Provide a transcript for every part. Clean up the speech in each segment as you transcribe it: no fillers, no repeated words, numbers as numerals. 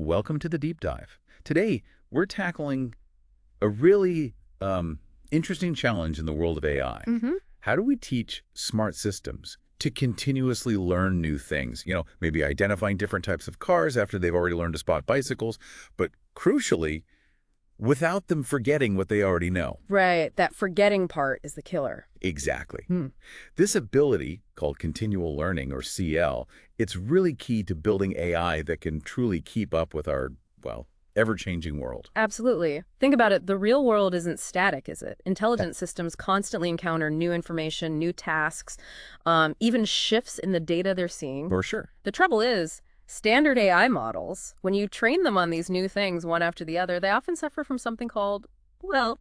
Welcome to the deep dive. Today, we're tackling a really interesting challenge in the world of AI. How do we teach smart systems to continuously learn new things? You know, maybe identifying different types of cars after they've already learned to spot bicycles, but crucially, without them forgetting what they already know. Right. That forgetting part is the killer. Exactly. This ability, called continual learning, or CL, it's really key to building AI that can truly keep up with our, well, ever-changing world. Absolutely. Think about it. The real world isn't static, is it? Intelligent systems constantly encounter new information, new tasks, even shifts in the data they're seeing. For sure. The trouble is, standard AI models, when you train them on these new things one after the other, they often suffer from something called, well,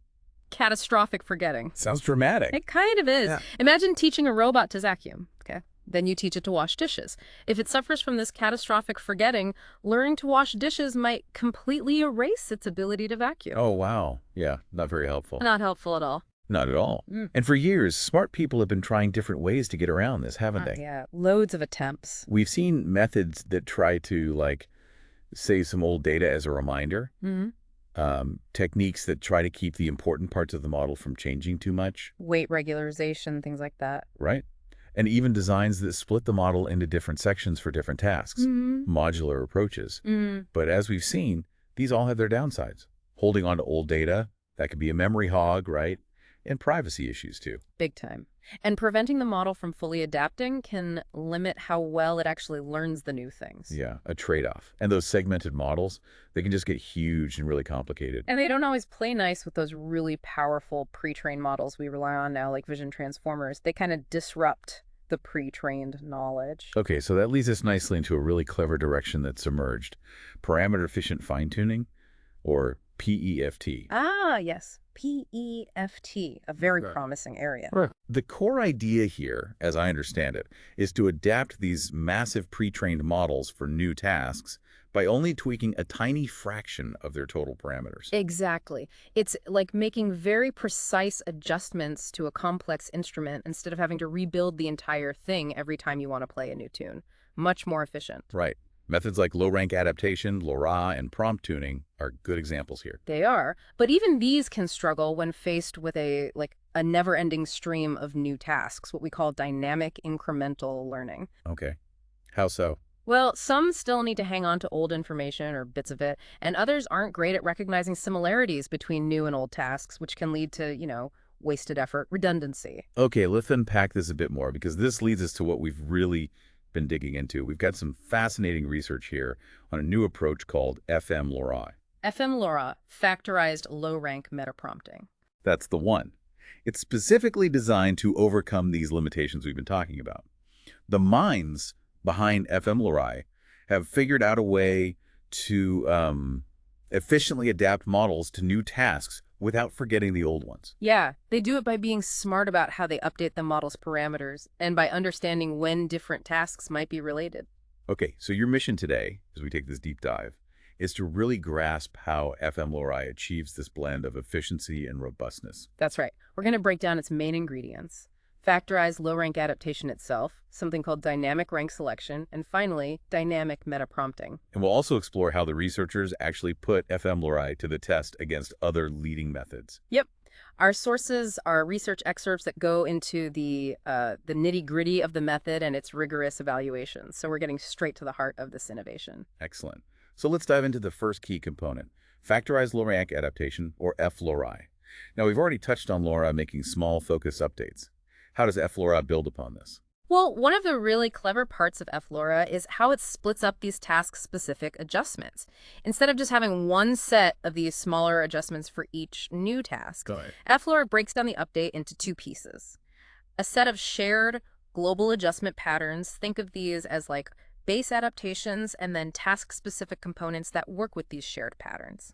catastrophic forgetting. Sounds dramatic. It kind of is. Yeah. Imagine teaching a robot to vacuum, okay? Then you teach it to wash dishes. If it suffers from this catastrophic forgetting, learning to wash dishes might completely erase its ability to vacuum. Oh, wow. Yeah, not very helpful. Not helpful at all. Not at all. And for years, smart people have been trying different ways to get around this, haven't they? Yeah, loads of attempts. We've seen methods that try to, like, save some old data as a reminder. Techniques that try to keep the important parts of the model from changing too much. Weight regularization, things like that. Right. And even designs that split the model into different sections for different tasks. Modular approaches. But as we've seen, these all have their downsides. Holding on to old data, that could be a memory hog, right? And privacy issues, too. Big time. And preventing the model from fully adapting can limit how well it actually learns the new things. Yeah, a trade-off. And those segmented models, they can just get huge and really complicated. And they don't always play nice with those really powerful pre-trained models we rely on now, like vision transformers. They kind of disrupt the pre-trained knowledge. Okay, so that leads us nicely into a really clever direction that's emerged. Parameter-efficient fine-tuning, or PEFT. Ah, yes. PEFT, a very promising area. The core idea here, as I understand it, is to adapt these massive pre-trained models for new tasks by only tweaking a tiny fraction of their total parameters. Exactly. It's like making very precise adjustments to a complex instrument instead of having to rebuild the entire thing every time you want to play a new tune. Much more efficient. Right. Methods like low-rank adaptation, LoRa, and prompt tuning are good examples here. They are, but even these can struggle when faced with a never-ending stream of new tasks, what we call dynamic incremental learning. Okay. How so? Well, some still need to hang on to old information or bits of it, and others aren't great at recognizing similarities between new and old tasks, which can lead to, wasted effort, redundancy. Okay, let's unpack this a bit more, because this leads us to what we've really been digging into. We've got some fascinating research here on a new approach called FM-LoRA. FM-LoRA, Factorized Low-Rank Meta-Prompting. That's the one. It's specifically designed to overcome these limitations we've been talking about. The minds behind FM-LoRA have figured out a way to efficiently adapt models to new tasks without forgetting the old ones. Yeah, they do it by being smart about how they update the model's parameters and by understanding when different tasks might be related. Okay, so your mission today, as we take this deep dive, is to really grasp how FM-LoRA achieves this blend of efficiency and robustness. That's right. We're going to break down its main ingredients. Factorized low-rank adaptation itself, something called dynamic rank selection, and finally, dynamic meta-prompting. And we'll also explore how the researchers actually put FM-LoRA to the test against other leading methods. Yep. Our sources are research excerpts that go into the nitty-gritty of the method and its rigorous evaluations. So we're getting straight to the heart of this innovation. Excellent. So let's dive into the first key component, Factorized Low-Rank Adaptation, or F-LoRA. Now, we've already touched on LoRa making small focus updates. How does F-LoRA build upon this? Well, one of the really clever parts of F-LoRA is how it splits up these task-specific adjustments. Instead of just having one set of these smaller adjustments for each new task, F-LoRA breaks down the update into two pieces. A set of shared global adjustment patterns, think of these as like base adaptations and then task-specific components that work with these shared patterns.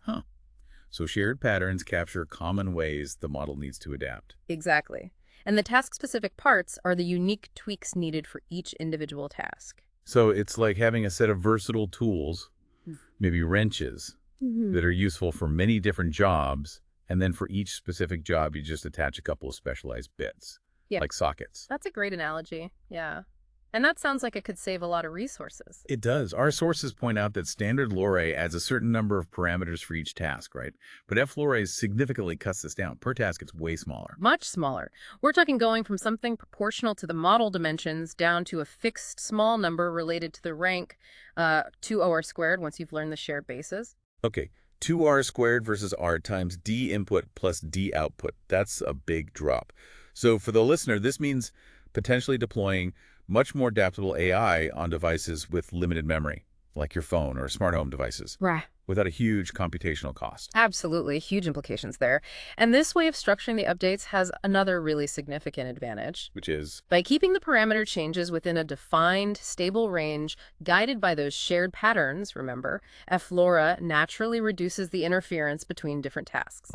So shared patterns capture common ways the model needs to adapt. Exactly. And the task-specific parts are the unique tweaks needed for each individual task. So it's like having a set of versatile tools, maybe wrenches, that are useful for many different jobs, and then for each specific job, you just attach a couple of specialized bits, like sockets. That's a great analogy, yeah. And that sounds like it could save a lot of resources. It does. Our sources point out that standard LoRa adds a certain number of parameters for each task, right? But F-LoRa significantly cuts this down. Per task, it's way smaller. Much smaller. We're talking going from something proportional to the model dimensions down to a fixed small number related to the rank 2OR squared once you've learned the shared bases. Okay, 2R squared versus R times D input plus D output. That's a big drop. So for the listener, this means potentially deploying much more adaptable AI on devices with limited memory, like your phone or smart home devices, Right. without a huge computational cost. Absolutely. Huge implications there. And this way of structuring the updates has another really significant advantage. Which is, By keeping the parameter changes within a defined, stable range, guided by those shared patterns, remember, F-LoRa naturally reduces the interference between different tasks.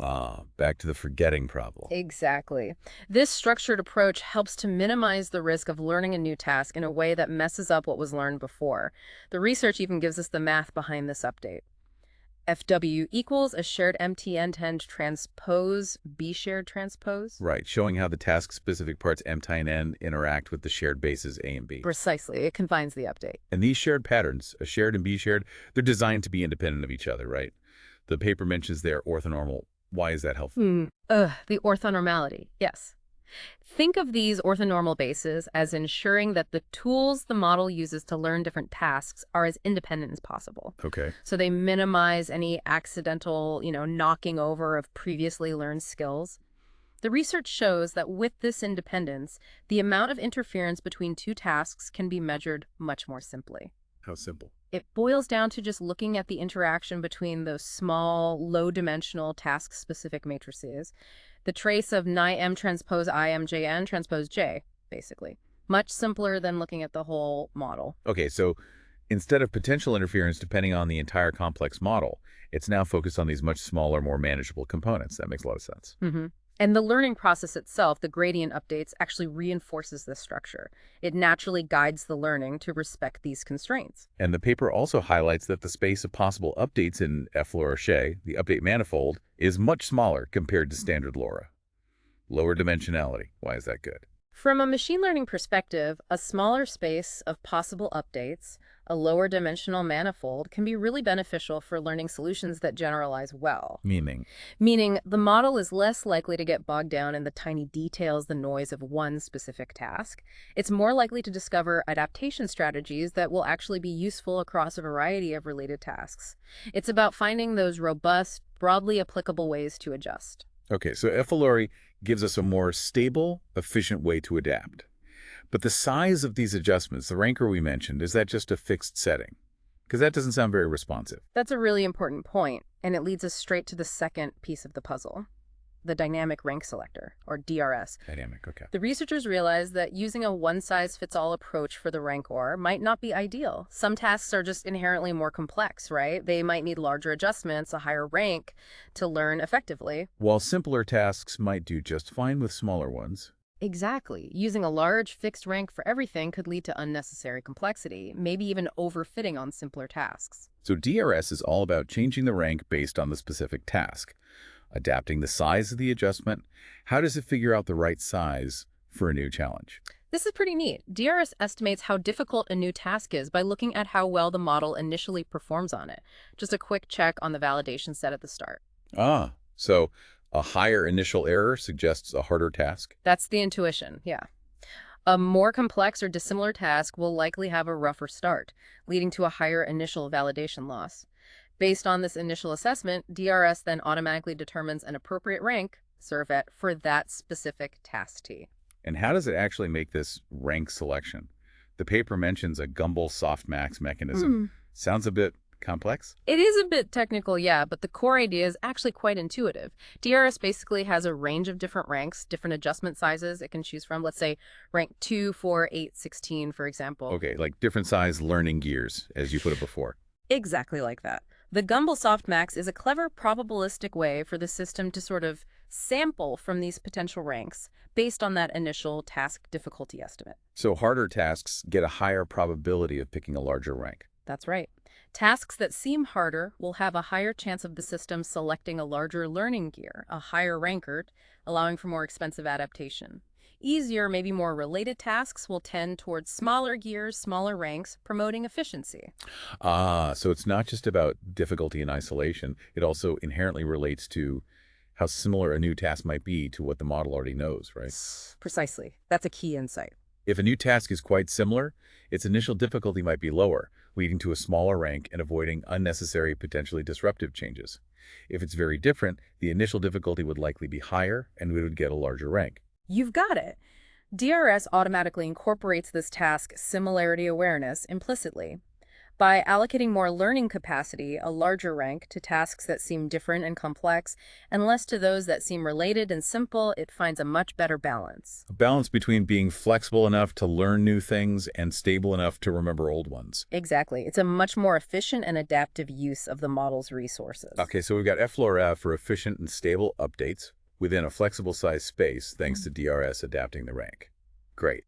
back to the forgetting problem. Exactly. This structured approach helps to minimize the risk of learning a new task in a way that messes up what was learned before. The research even gives us the math behind this update. FW equals a shared MT end-to-end transpose, B shared transpose. Right, showing how the task-specific parts MT and N interact with the shared bases A and B. Precisely. It confines the update. And these shared patterns, a shared and B shared, they're designed to be independent of each other, right? The paper mentions their orthonormal. Why is that helpful? The orthonormality. Yes. Think of these orthonormal bases as ensuring that the tools the model uses to learn different tasks are as independent as possible. Okay. So they minimize any accidental, knocking over of previously learned skills. The research shows that with this independence, the amount of interference between two tasks can be measured much more simply. How simple? It boils down to just looking at the interaction between those small, low-dimensional task-specific matrices, the trace of NIM transpose IMJN transpose J, basically. Much simpler than looking at the whole model. Okay, so instead of potential interference depending on the entire complex model, it's now focused on these much smaller, more manageable components. That makes a lot of sense. And the learning process itself, the gradient updates, actually reinforces this structure. It naturally guides the learning to respect these constraints. And the paper also highlights that the space of possible updates in F-LoRA, the update manifold, is much smaller compared to standard LoRa. Lower dimensionality. Why is that good? From a machine learning perspective, a smaller space of possible updates, a lower dimensional manifold, can be really beneficial for learning solutions that generalize well. Meaning The model is less likely to get bogged down in the tiny details, the noise of one specific task. It's more likely to discover adaptation strategies that will actually be useful across a variety of related tasks. It's about finding those robust, broadly applicable ways to adjust. Okay, so F-LoRA gives us a more stable, efficient way to adapt. But the size of these adjustments, the ranker we mentioned, is that just a fixed setting? Because that doesn't sound very responsive. That's a really important point, and it leads us straight to the second piece of the puzzle, the dynamic rank selector, or DRS. Dynamic, okay. The researchers realized that using a one-size-fits-all approach for the rankor might not be ideal. Some tasks are just inherently more complex, right? They might need larger adjustments, a higher rank, to learn effectively. While simpler tasks might do just fine with smaller ones. Exactly. Using a large fixed rank for everything could lead to unnecessary complexity, maybe even overfitting on simpler tasks. So DRS is all about changing the rank based on the specific task. Adapting the size of the adjustment. How does it figure out the right size for a new challenge? This is pretty neat. DRS estimates how difficult a new task is by looking at how well the model initially performs on it. Just a quick check on the validation set at the start. So a higher initial error suggests a harder task? That's the intuition, yeah. A more complex or dissimilar task will likely have a rougher start, leading to a higher initial validation loss. Based on this initial assessment, DRS then automatically determines an appropriate rank, Servet, for that specific task T. And how does it actually make this rank selection? The paper mentions a Gumbel softmax mechanism. Sounds a bit complex? It is a bit technical, yeah, but the core idea is actually quite intuitive. DRS basically has a range of different ranks, different adjustment sizes it can choose from. Let's say rank 2, 4, 8, 16, for example. Okay, like different size learning gears, as you put it before. Exactly like that. The Gumbel softmax is a clever probabilistic way for the system to sort of sample from these potential ranks based on that initial task difficulty estimate. So harder tasks get a higher probability of picking a larger rank. That's right. Tasks that seem harder will have a higher chance of the system selecting a larger learning gear, a higher ranker, allowing for more expensive adaptation. Easier, maybe more related tasks will tend towards smaller gears, smaller ranks, promoting efficiency. Ah, so it's not just about difficulty in isolation. It also inherently relates to how similar a new task might be to what the model already knows, right? Precisely. That's a key insight. If a new task is quite similar, its initial difficulty might be lower, leading to a smaller rank and avoiding unnecessary, potentially disruptive changes. If it's very different, the initial difficulty would likely be higher and we would get a larger rank. You've got it. DRS automatically incorporates this task similarity awareness implicitly. By allocating more learning capacity, a larger rank, to tasks that seem different and complex, and less to those that seem related and simple, it finds a much better balance. A balance between being flexible enough to learn new things and stable enough to remember old ones. Exactly. It's a much more efficient and adaptive use of the model's resources. Okay, so we've got F-LoRA for efficient and stable updates within a flexible size space thanks to DRS adapting the rank. Great.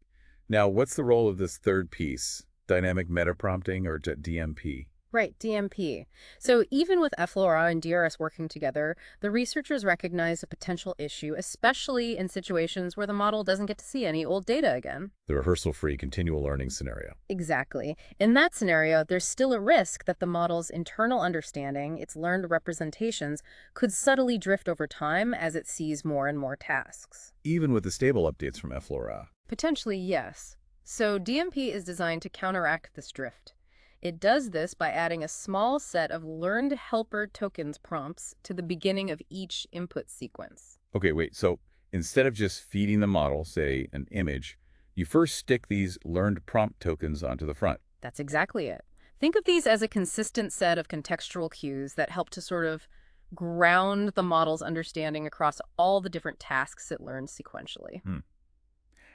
Now, what's the role of this third piece? Dynamic meta-prompting, or DMP? Right, DMP. So even with F-LoRA and DRS working together, the researchers recognize a potential issue, especially in situations where the model doesn't get to see any old data again. The rehearsal-free continual learning scenario. Exactly. In that scenario, there's still a risk that the model's internal understanding, its learned representations, could subtly drift over time as it sees more and more tasks. Even with the stable updates from F-LoRA. Potentially, yes. So DMP is designed to counteract this drift. It does this by adding a small set of learned helper tokens prompts to the beginning of each input sequence. Okay, wait, so instead of just feeding the model, say, an image, you first stick these learned prompt tokens onto the front. That's exactly it. Think of these as a consistent set of contextual cues that help to sort of ground the model's understanding across all the different tasks it learns sequentially.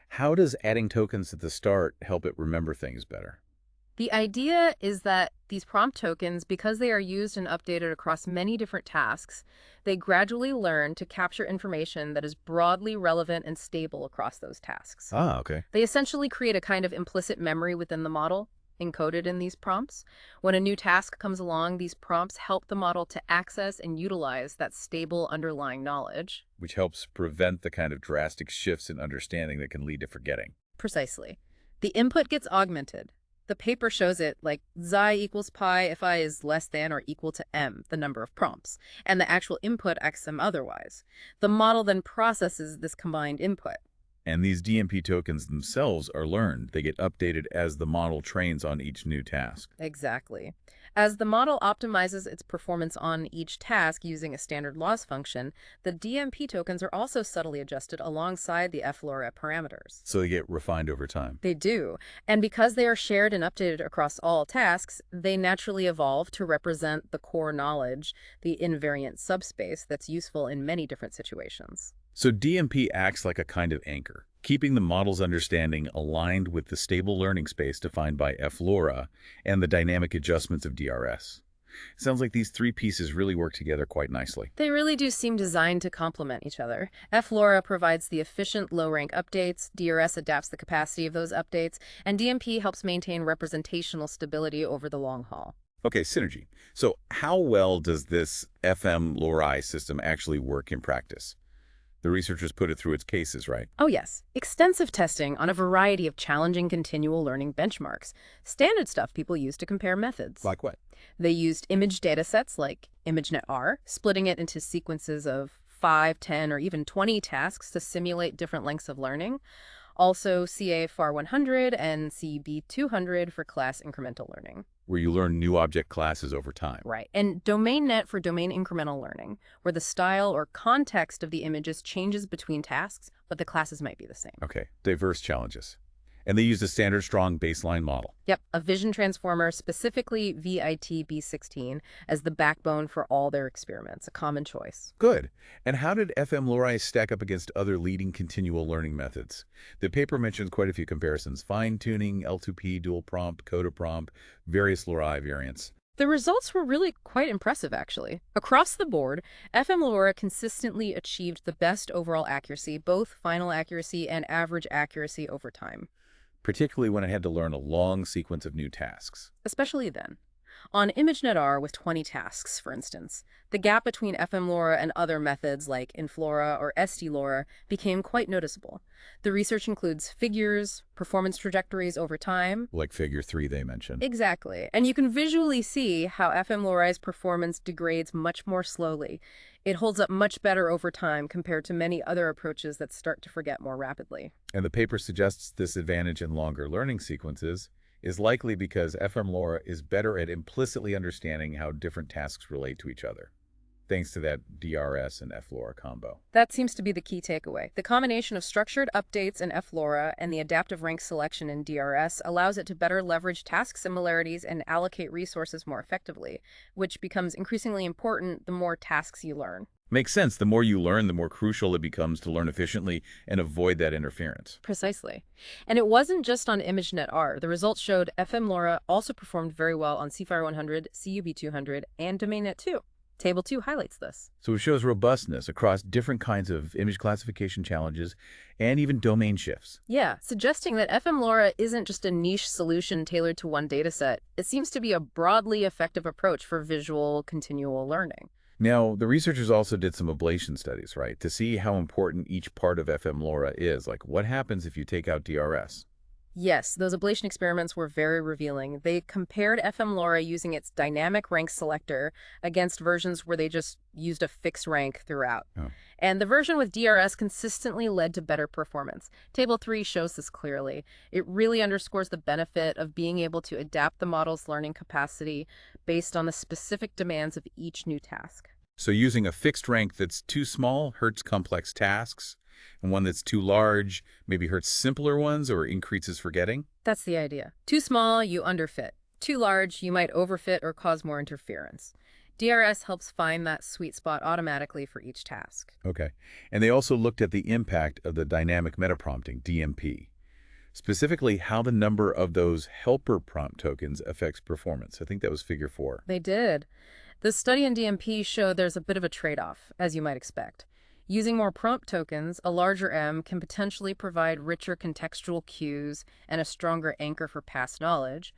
How does adding tokens at the start help it remember things better? The idea is that these prompt tokens, because they are used and updated across many different tasks, they gradually learn to capture information that is broadly relevant and stable across those tasks. Ah, okay. They essentially create a kind of implicit memory within the model, encoded in these prompts. When a new task comes along, these prompts help the model to access and utilize that stable underlying knowledge. Which helps prevent the kind of drastic shifts in understanding that can lead to forgetting. Precisely. The input gets augmented. The paper shows it like xi equals pi if I is less than or equal to m, the number of prompts, and the actual input acts m otherwise. The model then processes this combined input. And these DMP tokens themselves are learned. They get updated as the model trains on each new task. Exactly. As the model optimizes its performance on each task using a standard loss function, the DMP tokens are also subtly adjusted alongside the F-LoRA parameters. So they get refined over time. They do. And because they are shared and updated across all tasks, they naturally evolve to represent the core knowledge, the invariant subspace that's useful in many different situations. So DMP acts like a kind of anchor, keeping the model's understanding aligned with the stable learning space defined by F-LoRA and the dynamic adjustments of DRS. Sounds like these three pieces really work together quite nicely. They really do seem designed to complement each other. F-LoRA provides the efficient low-rank updates, DRS adapts the capacity of those updates, and DMP helps maintain representational stability over the long haul. Okay, synergy. So how well does this FM-LoRA system actually work in practice? The researchers put it through its cases, right? Oh yes, extensive testing on a variety of challenging continual learning benchmarks. Standard stuff people use to compare methods. Like what? They used image datasets like ImageNet-R, splitting it into sequences of 5, 10, or even 20 tasks to simulate different lengths of learning. Also CA-FAR100 and CB200 for class incremental learning. Where you learn new object classes over time. Right. And DomainNet for domain incremental learning, where the style or context of the images changes between tasks, but the classes might be the same. Okay, diverse challenges. And they used a standard strong baseline model. Yep, a vision transformer, specifically VIT-B16, as the backbone for all their experiments, a common choice. Good. And how did FM-LoRA stack up against other leading continual learning methods? The paper mentions quite a few comparisons: fine-tuning, L2P, dual prompt, coda-prompt, various LoRa variants. The results were really quite impressive, actually. Across the board, FM-LoRA consistently achieved the best overall accuracy, both final accuracy and average accuracy over time. Particularly when it had to learn a long sequence of new tasks. Especially then. On ImageNetR with 20 tasks, for instance, the gap between FM-LoRA and other methods like InFLORA or SD-LoRA became quite noticeable. The research includes figures, performance trajectories over time. Like figure 3 they mentioned. Exactly. And you can visually see how FM-LoRa's performance degrades much more slowly. It holds up much better over time compared to many other approaches that start to forget more rapidly. And the paper suggests this advantage in longer learning sequences is likely because FM-LoRA is better at implicitly understanding how different tasks relate to each other, thanks to that DRS and F-LoRA combo. That seems to be the key takeaway. The combination of structured updates in F-LoRA and the adaptive rank selection in DRS allows it to better leverage task similarities and allocate resources more effectively, which becomes increasingly important the more tasks you learn. Makes sense. The more you learn, the more crucial it becomes to learn efficiently and avoid that interference. Precisely. And it wasn't just on ImageNetR. The results showed FM-LoRA also performed very well on CFire 100, CUB 200, and DomainNet 2. Table 2 highlights this. So it shows robustness across different kinds of image classification challenges and even domain shifts. Yeah, suggesting that FM-LoRA isn't just a niche solution tailored to one dataset. It seems to be a broadly effective approach for visual continual learning. Now, the researchers also did some ablation studies, right, to see how important each part of FM-LoRA is. Like, what happens if you take out DRS? Yes, those ablation experiments were very revealing. They compared FM-LoRA using its dynamic rank selector against versions where they just used a fixed rank throughout. Oh. And the version with DRS consistently led to better performance. Table 3 shows this clearly. It really underscores the benefit of being able to adapt the model's learning capacity based on the specific demands of each new task. So using a fixed rank that's too small hurts complex tasks, and one that's too large maybe hurts simpler ones or increases forgetting? That's the idea. Too small, you underfit. Too large, you might overfit or cause more interference. DRS helps find that sweet spot automatically for each task. Okay. And they also looked at the impact of the dynamic meta-prompting, DMP. Specifically, how the number of those helper prompt tokens affects performance. I think that was figure 4. They did. The study in DMP showed there's a bit of a trade-off, as you might expect. Using more prompt tokens, a larger M can potentially provide richer contextual cues and a stronger anchor for past knowledge.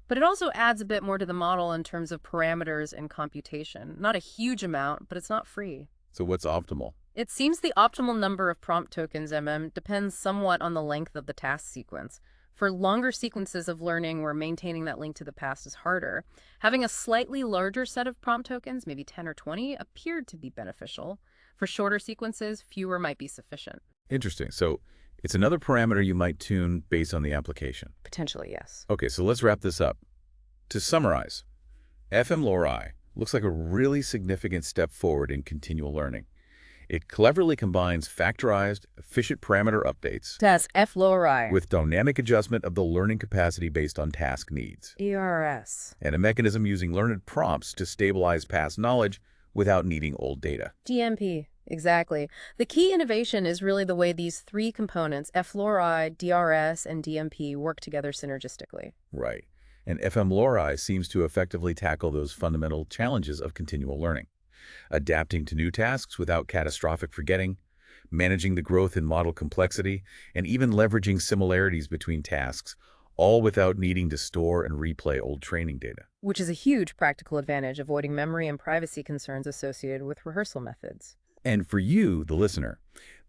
But it also adds a bit more to the model in terms of parameters and computation. Not a huge amount, but it's not free. So what's optimal? It seems the optimal number of prompt tokens, depends somewhat on the length of the task sequence. For longer sequences of learning where maintaining that link to the past is harder, having a slightly larger set of prompt tokens, maybe 10 or 20, appeared to be beneficial. For shorter sequences, fewer might be sufficient. Interesting. So it's another parameter you might tune based on the application. Potentially, yes. Okay, so let's wrap this up. To summarize, FM-LoRA looks like a really significant step forward in continual learning. It cleverly combines factorized, efficient parameter updates That's F-LoRA with dynamic adjustment of the learning capacity based on task needs, ERS, and a mechanism using learned prompts to stabilize past knowledge without needing old data. DMP. Exactly. The key innovation is really the way these three components, F-LoRA, DRS, and DMP, work together synergistically. Right. And FM-LoRA seems to effectively tackle those fundamental challenges of continual learning. Adapting to new tasks without catastrophic forgetting, managing the growth in model complexity, and even leveraging similarities between tasks, all without needing to store and replay old training data. Which is a huge practical advantage, avoiding memory and privacy concerns associated with rehearsal methods. And for you, the listener,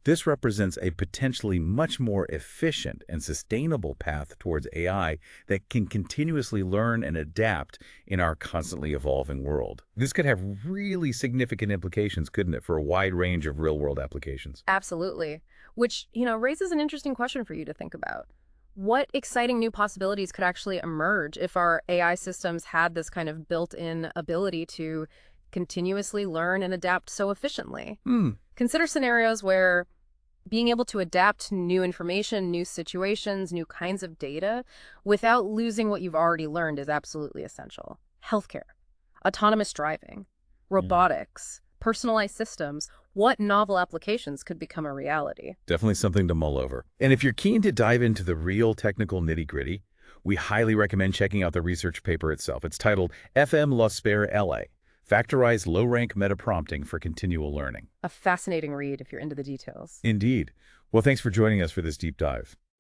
this represents a potentially much more efficient and sustainable path towards AI that can continuously learn and adapt in our constantly evolving world. This could have really significant implications, couldn't it, for a wide range of real-world applications? Absolutely. Which, raises an interesting question for you to think about. What exciting new possibilities could actually emerge if our AI systems had this kind of built-in ability to continuously learn and adapt so efficiently? Consider scenarios where being able to adapt to new information, new situations, new kinds of data without losing what you've already learned is absolutely essential. Healthcare, autonomous driving, robotics, personalized systems. What novel applications could become a reality? Definitely something to mull over. And if you're keen to dive into the real technical nitty-gritty, we highly recommend checking out the research paper itself. It's titled FM-LoRA, Factorized Low-Rank Meta-Prompting for Continual Learning. A fascinating read if you're into the details. Indeed. Well, thanks for joining us for this deep dive.